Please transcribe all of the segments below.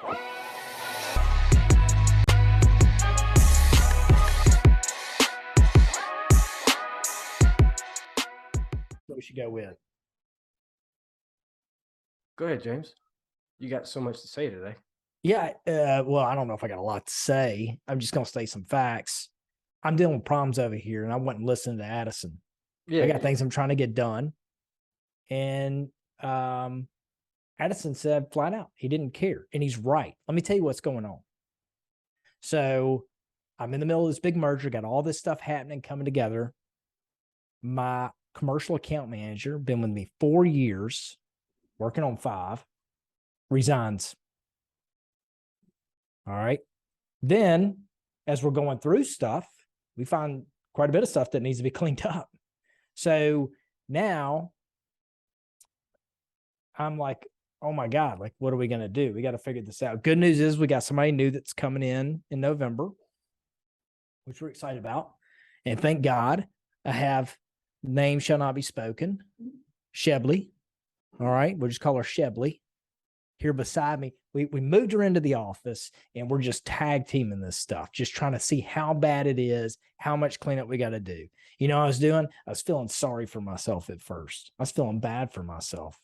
What we should go with? Go ahead, James. You got so much to say today. Yeah. Well, I don't know if I got a lot to say. I'm just going to state some facts. I'm dealing with problems over here, and I went and listened to Addison. Yeah, I got things I'm trying to get done. And Addison said flat out, he didn't care. And he's right. Let me tell you what's going on. So I'm in the middle of this big merger, got all this stuff happening, coming together. My commercial account manager, been with me 4 years, working on 5, resigns. All right. Then, as we're going through stuff, we find quite a bit of stuff that needs to be cleaned up. So now I'm like, oh my God, like, what are we going to do? We got to figure this out. Good news is we got somebody new that's coming in November, which we're excited about. And thank God I have name shall not be spoken, Shebley. All right. We'll just call her Shebley here beside me. We moved her into the office and we're just tag teaming this stuff, just trying to see how bad it is, how much cleanup we got to do. You know what I was doing? I was feeling sorry for myself at first. I was feeling bad for myself.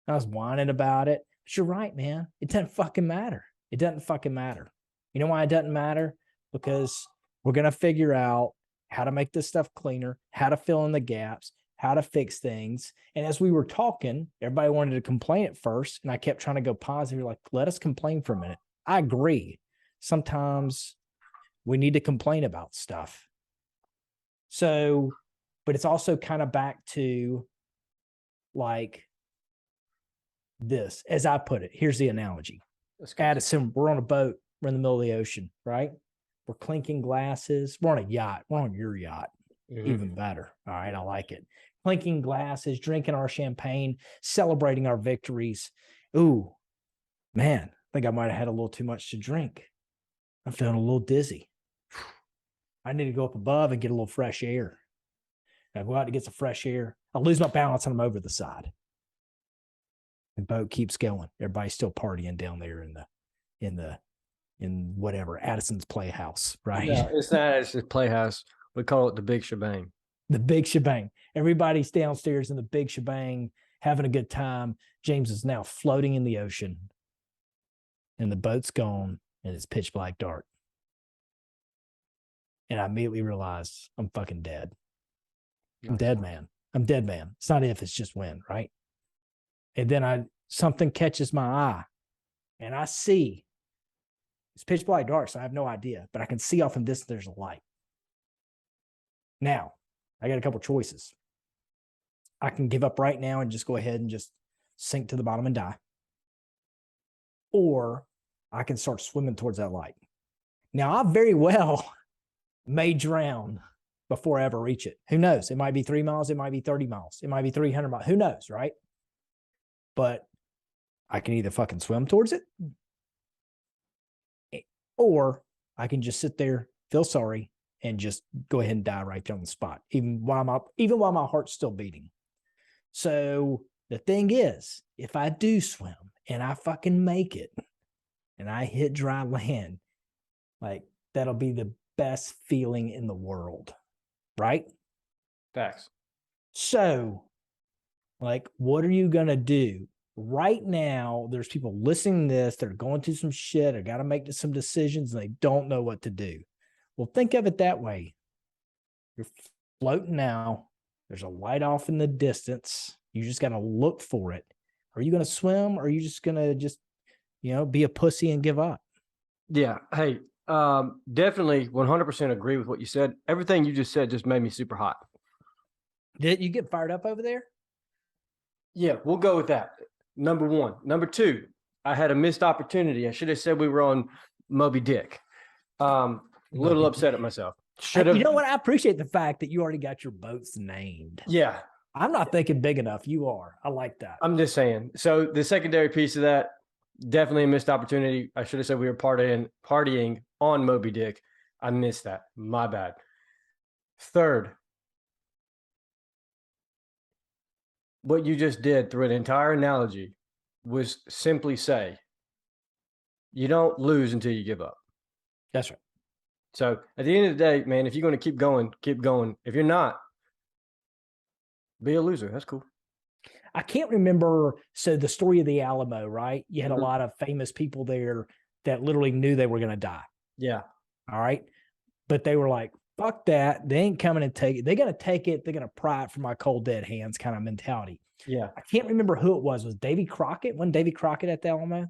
I was whining about it. But you're right, man. It doesn't fucking matter. It doesn't fucking matter. You know why it doesn't matter? Because we're going to figure out how to make this stuff cleaner, how to fill in the gaps, how to fix things. And as we were talking, everybody wanted to complain at first. And I kept trying to go positive, like, let us complain for a minute. I agree. Sometimes we need to complain about stuff. So, but it's also kind of back to like this, as I put it. Here's the analogy. Addison, we're on a boat. We're in the middle of the ocean, right? We're clinking glasses. We're on a yacht. We're on your yacht. Mm-hmm. Even better. All right. I like it. Clinking glasses, drinking our champagne, celebrating our victories. Ooh, man, I think I might have had a little too much to drink. I'm feeling a little dizzy. I need to go up above and get a little fresh air. I go out to get some fresh air. I lose my balance and I'm over the side. The boat keeps going. Everybody's still partying down there in whatever, Addison's Playhouse, right? No, it's not Addison's Playhouse. We call it the Big Shebang. The Big Shebang. Everybody's downstairs in the Big Shebang, having a good time. James is now floating in the ocean, and the boat's gone, and it's pitch black dark. And I immediately realized I'm fucking dead. I'm dead, man. I'm dead, man. It's not if, it's just when, right? And then something catches my eye, and I see it's pitch black dark, so I have no idea, but I can see off in this there's a light. Now, I got a couple choices. I can give up right now and just go ahead and just sink to the bottom and die. Or I can start swimming towards that light. Now, I very well may drown before I ever reach it. Who knows? It might be 3 miles. It might be 30 miles. It might be 300 miles. Who knows, right? But I can either fucking swim towards it, or I can just sit there, feel sorry, and just go ahead and die right there on the spot, even while my heart's still beating. So the thing is, if I do swim and I fucking make it and I hit dry land, like, that'll be the best feeling in the world, right? Facts. So, like, what are you going to do? Right now, there's people listening to this, they're going through some shit, or got to make some decisions, and they don't know what to do. Well, think of it that way. You're floating now. There's a light off in the distance. You just got to look for it. Are you going to swim, or are you just going to be a pussy and give up? Yeah. Hey, definitely 100% agree with what you said. Everything you just said just made me super hot. Did you get fired up over there? Yeah, we'll go with that. Number one. Number two, I had a missed opportunity. I should have said we were on Moby Dick. A little upset at myself. You know what? I appreciate the fact that you already got your boats named. Yeah. I'm not thinking big enough. You are. I like that. I'm just saying. So the secondary piece of that, definitely a missed opportunity. I should have said we were partying on Moby Dick. I missed that. My bad. Third, what you just did through an entire analogy was simply say, You don't lose until you give up. That's right. So at the end of the day, man, if you're going to keep going, keep going. If you're not, be a loser. That's cool. I can't remember. So the story of the Alamo, right? You had a Mhm. lot of famous people there that literally knew they were going to die. Yeah. All right. But they were like, fuck that. They ain't coming to take it. They're going to take it. They're going to pry it from my cold, dead hands kind of mentality. Yeah. I can't remember who it was. Was Davy Crockett? Wasn't Davy Crockett at the Alamo?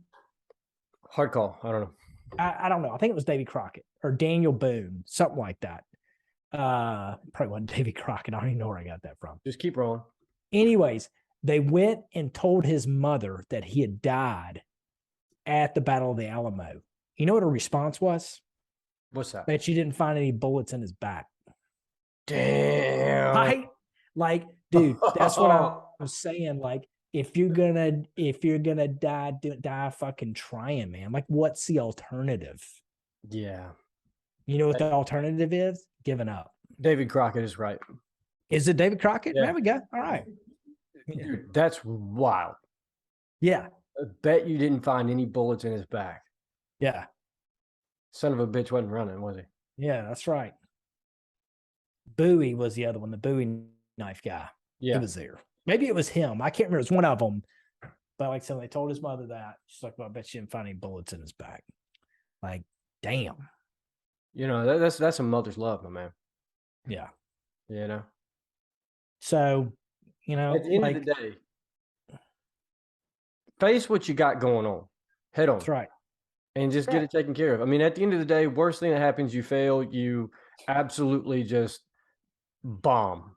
Hard call. I don't know. I don't know. I think it was Davy Crockett or Daniel Boone, something like that. Probably wasn't Davy Crockett. I don't even know where I got that from. Just keep rolling. Anyways, they went and told his mother that he had died at the Battle of the Alamo. You know what her response was? What's that? That she didn't find any bullets in his back. Damn. Right? Like, dude, that's what I'm saying. Like, if you're gonna die fucking trying, man. Like, what's the alternative? Yeah. You know what the alternative is? Giving up. David Crockett is right. Is it David Crockett? Yeah. There we go. All right. Dude, that's wild. Yeah. I bet you didn't find any bullets in his back. Yeah. Son of a bitch wasn't running, was he? Yeah, that's right. Bowie was the other one, the Bowie knife guy. Yeah. He was there. Maybe it was him. I can't remember. It was one of them. But like I said, they told his mother that. She's like, well, I bet she didn't find any bullets in his back. Like, damn. You know, that's a mother's love, my man. Yeah. You know? So, you know, At the end of the day, face what you got going on. Head on. That's right. And just get it taken care of. I mean, at the end of the day, worst thing that happens, you fail, you absolutely just bomb.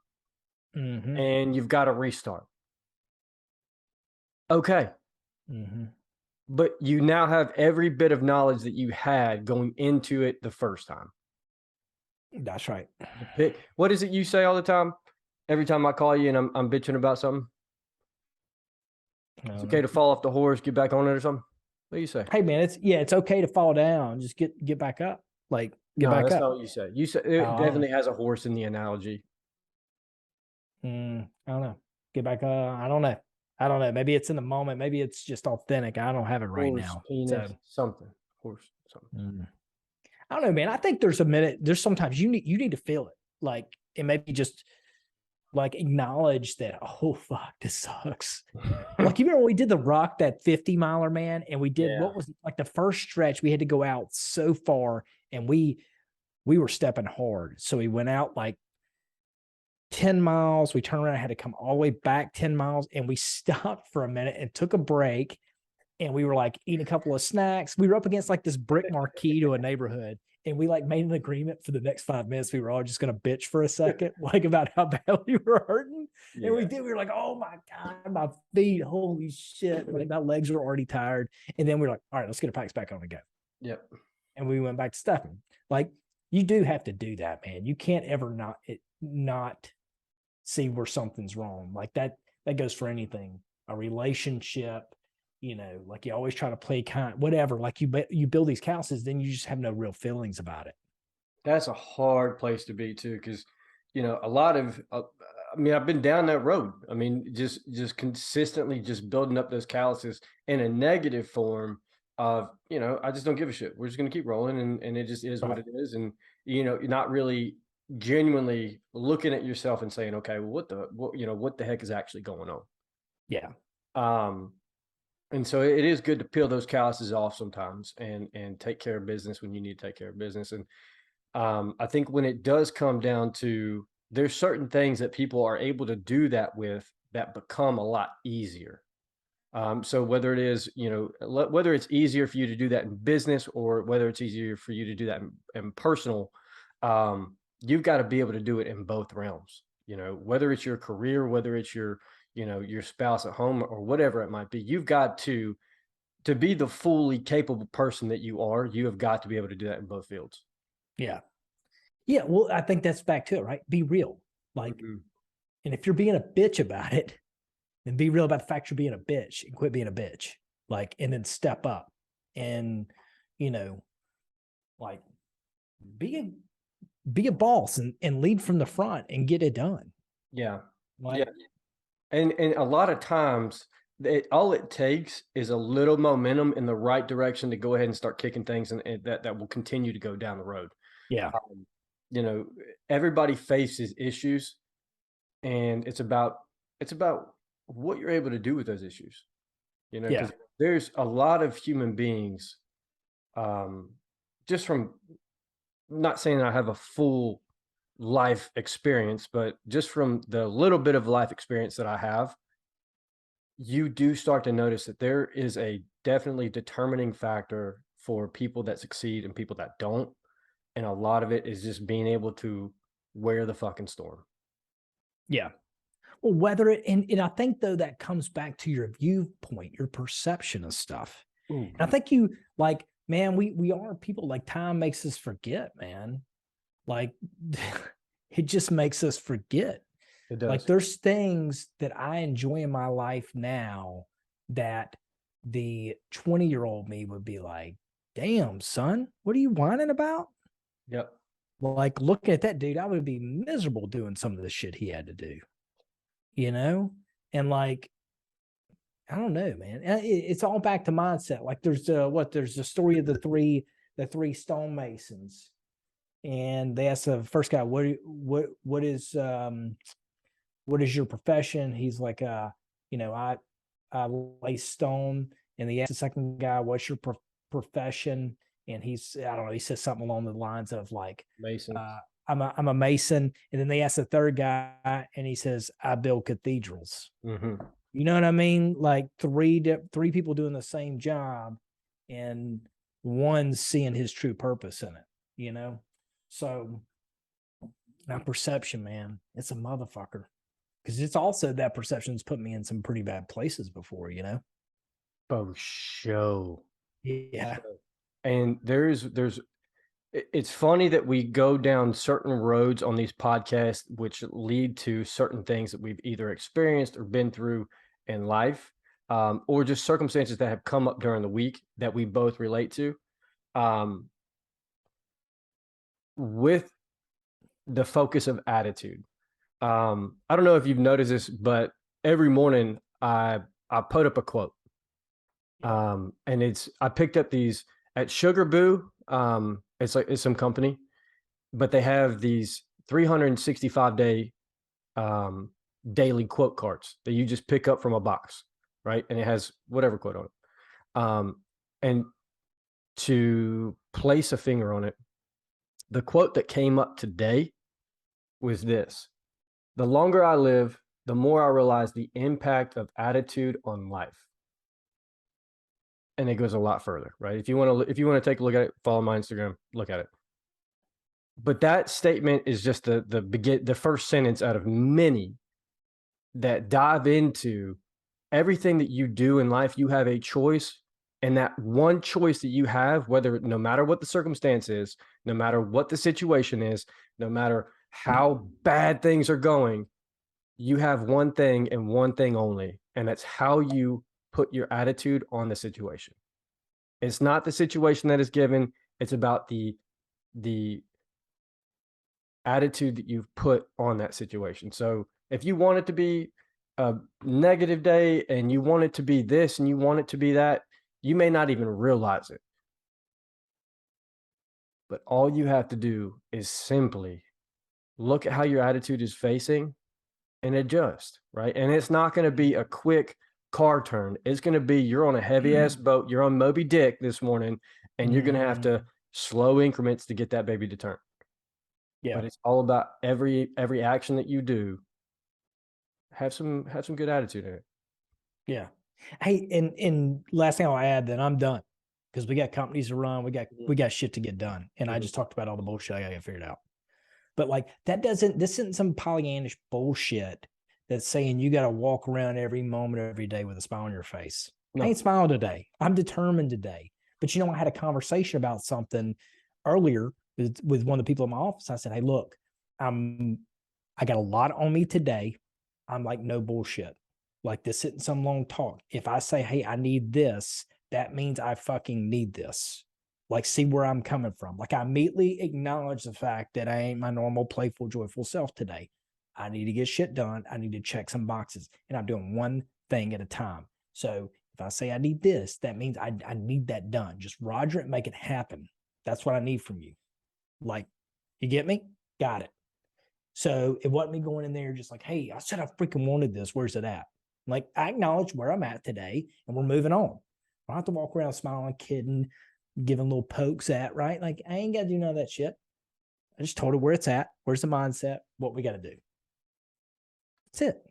Mm-hmm. And you've got to restart. Okay. Mm-hmm. But you now have every bit of knowledge that you had going into it the first time. That's right. What is it you say all the time? Every time I call you and I'm bitching about something? It's okay to fall off the horse, get back on it or something? What do you say? Hey man, it's okay to fall down. Just get back up. Like get back that's up. not what you said. You said it definitely has a horse in the analogy. I don't know. Get back up. I don't know. Maybe it's in the moment. Maybe it's just authentic. I don't have it right Horse, now. penis, something. Horse, something. I don't know, man. I think there's sometimes you need to feel it. Like, and maybe just like acknowledge that, oh fuck, this sucks. Like, you remember when we did the Rock, that 50-miler, man, and we did what was like the first stretch, we had to go out so far and we were stepping hard. So we went out like 10 miles. We turned around and had to come all the way back 10 miles. And we stopped for a minute and took a break. And we were like eating a couple of snacks. We were up against like this brick marquee to a neighborhood. And we like made an agreement for the next 5 minutes. We were all just going to bitch for a second, like about how bad we were hurting. Yeah. And we did. We were like, oh my God, my feet, holy shit. Like my legs were already tired. And then we were like, all right, let's get our packs back on and go. Yep. And we went back to stuffing. Like, you do have to do that, man. You can't ever not see where something's wrong. Like that goes for anything, a relationship, you know, like you always try to play kind, whatever, like you build these houses, then you just have no real feelings about it. That's a hard place to be too. Cause you know, a lot of, I mean, I've been down that road. I mean, just consistently just building up those calluses in a negative form of, you know, I just don't give a shit. We're just going to keep rolling and it just is what it is. And, you know, you're not really genuinely looking at yourself and saying, okay, well, what the heck is actually going on? Yeah. And so it is good to peel those calluses off sometimes and take care of business when you need to take care of business. And I think when it does come down to, there's certain things that people are able to do that with that become a lot easier. So whether it is, you know, whether it's easier for you to do that in business or whether it's easier for you to do that in personal, you've got to be able to do it in both realms, you know, whether it's your career, whether it's your, you know, your spouse at home or whatever it might be. You've got to be the fully capable person that you are. You have got to be able to do that in both fields. Yeah. Yeah. Well, I think that's back to it, right? Be real. Like, and if you're being a bitch about it, then be real about the fact you're being a bitch and quit being a bitch. Like, and then step up and, you know, like be a boss and lead from the front and get it done. Yeah. Like, yeah. And a lot of times all it takes is a little momentum in the right direction to go ahead and start kicking things, and that will continue to go down the road. Yeah. You know, everybody faces issues, and it's about what you're able to do with those issues. You know, Yeah. because there's a lot of human beings, just from, not saying I have a full life experience, but just from the little bit of life experience that I have, you do start to notice that there is a definitely determining factor for people that succeed and people that don't. And a lot of it is just being able to wear the fucking storm. Yeah. Well, whether it, and I think though that comes back to your viewpoint, your perception of stuff. Ooh. And I think you like, man, we are people, like time makes us forget, man. Like it just makes us forget. It does. Like there's things that I enjoy in my life now that the 20-year-old me would be like, damn, son, what are you whining about? Yep. Like looking at that dude, I would be miserable doing some of the shit he had to do, you know? And like, I don't know, man. It's all back to mindset. Like there's there's the story of the three stonemasons. And they asked the first guy, what is your profession? He's like, I lay stone. And they asked the second guy, what's your profession? And I don't know, he says something along the lines of like, Mason. I'm a mason. And then they asked the third guy, and he says, I build cathedrals. Mm-hmm. You know what I mean? Like three people doing the same job, and one seeing his true purpose in it, you know? So that perception, man, it's a motherfucker. Because it's also that perception's put me in some pretty bad places before, you know? Oh, show. Yeah. And it's funny that we go down certain roads on these podcasts, which lead to certain things that we've either experienced or been through in life, or just circumstances that have come up during the week that we both relate to. With the focus of attitude. I don't know if you've noticed this, but every morning I put up a quote. And I picked up these at Sugar Boo. It's some company, but they have these 365-day daily quote cards that you just pick up from a box, right? And it has whatever quote on it. And to place a finger on it, the quote that came up today was this: the longer I live, the more I realize the impact of attitude on life. And it goes a lot further, right? If you want to take a look at it, follow my Instagram, look at it. But that statement is just the first sentence out of many that dive into everything that you do in life. You have a choice, and that one choice that you have, whether no matter what the circumstance is, no matter what the situation is, no matter how bad things are going, you have one thing and one thing only, and that's how you put your attitude on the situation. It's not the situation that is given, it's about the attitude that you've put on that situation. So if you want it to be a negative day and you want it to be this and you want it to be that, you may not even realize it. But all you have to do is simply look at how your attitude is facing and adjust, right? And it's not going to be a quick car turn. It's going to be, you're on a heavy ass boat, you're on Moby Dick this morning, and you're going to have to slow increments to get that baby to turn. Yeah. But it's all about every action that you do, have some good attitude in it. Yeah. Hey, and last thing I'll add, then I'm done, because we got companies to run, we got shit to get done, and I just talked about all the bullshit I got to get figured out. But like this isn't some Pollyannish bullshit that's saying you got to walk around every moment, every day with a smile on your face. No. I ain't smiling today. I'm determined today. But I had a conversation about something earlier with one of the people in my office. I said, hey, look, I got a lot on me today. I'm like, no bullshit. Like this isn't some long talk. If I say, hey, I need this, that means I fucking need this. Like, see where I'm coming from. Like, I immediately acknowledge the fact that I ain't my normal, playful, joyful self today. I need to get shit done. I need to check some boxes, and I'm doing one thing at a time. So if I say I need this, that means I need that done. Just roger it, make it happen. That's what I need from you. Like, you get me? Got it. So it wasn't me going in there just like, hey, I said I freaking wanted this. Where's it at? Like, I acknowledge where I'm at today and we're moving on. I don't have to walk around smiling, kidding, giving little pokes at, right? Like, I ain't got to do none of that shit. I just told her where it's at, where's the mindset, what we got to do. That's it.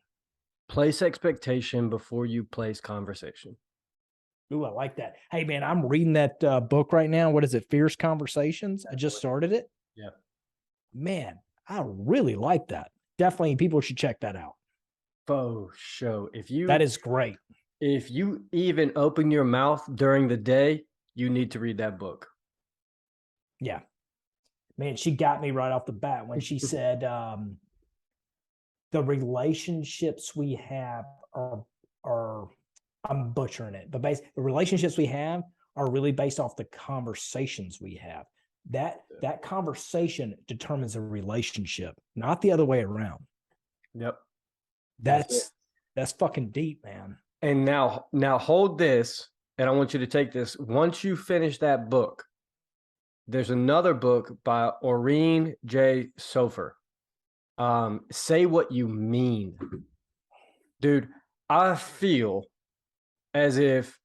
Place expectation before you place conversation. Ooh, I like that. Hey, man, I'm reading that book right now. What is it? Fierce Conversations. I just started it. Yeah. Man, I really like that. Definitely people should check that out. Faux show. That is great. If you even open your mouth during the day, you need to read that book. Yeah. Man, she got me right off the bat when she said the relationships we have are I'm butchering it, but basically the relationships we have are really based off the conversations we have. That conversation determines a relationship, not the other way around. Yep. That's fucking deep, man. And now hold this, and I want you to take this. Once you finish that book, there's another book by Oreen J. Sofer. Say What You Mean. Dude, I feel as if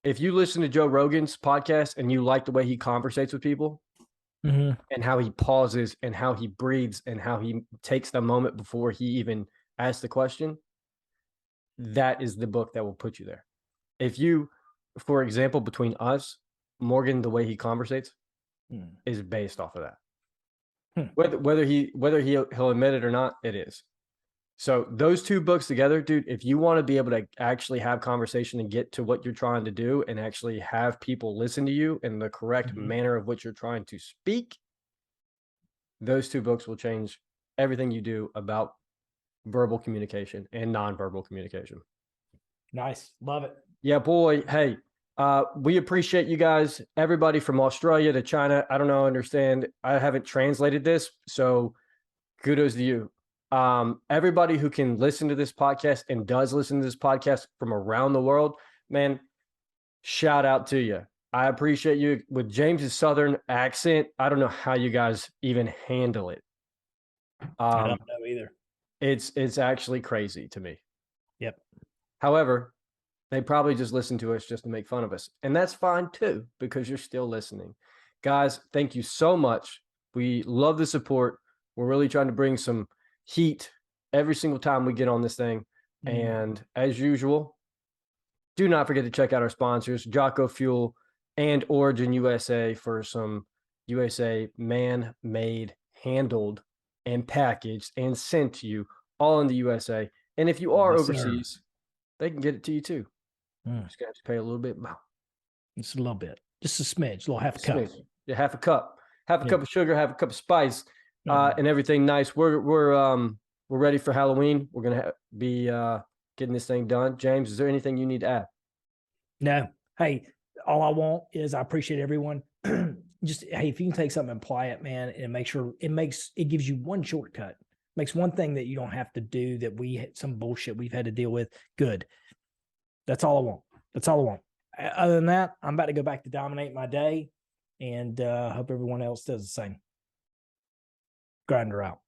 you listen to Joe Rogan's podcast and you like the way he conversates with people, and how he pauses and how he breathes and how he takes the moment before he even asks the question, that is the book that will put you there. If you, for example, between us, Morgan, the way he conversates is based off of that. Whether he'll admit it or not, it is. So those two books together, dude, if you want to be able to actually have conversation and get to what you're trying to do and actually have people listen to you in the correct manner of what you're trying to speak, those two books will change everything you do about verbal communication and nonverbal communication. Nice. Love it. Yeah, boy. Hey, we appreciate you guys, everybody from Australia to China. I don't know, understand. I haven't translated this, so kudos to you. Everybody who can listen to this podcast and does listen to this podcast from around the world, man, shout out to you. I appreciate you. With James's Southern accent, I don't know how you guys even handle it. I don't know either. It's actually crazy to me. Yep. However, they probably just listen to us just to make fun of us. And that's fine too, because you're still listening. Guys, thank you so much. We love the support. We're really trying to bring some heat every single time we get on this thing. And as usual, do not forget to check out our sponsors, Jocko Fuel and Origin USA, for some USA man-made, handled, and packaged and sent to you all in the USA. And if you are overseas, they can get it to you too. Just gonna have to pay a little bit more. Just a little bit. Just a smidge, a little half a cup. Yeah, half a cup. Half a cup of sugar, half a cup of spice, and everything nice. We're ready for Halloween. We're gonna be getting this thing done. James, is there anything you need to add? No. Hey, all I want is I appreciate everyone. Just, hey, if you can take something and apply it, man, and make sure it gives you one shortcut, makes one thing that you don't have to do that some bullshit we've had to deal with. Good. That's all I want. That's all I want. Other than that, I'm about to go back to dominate my day, and hope everyone else does the same. Grinder out.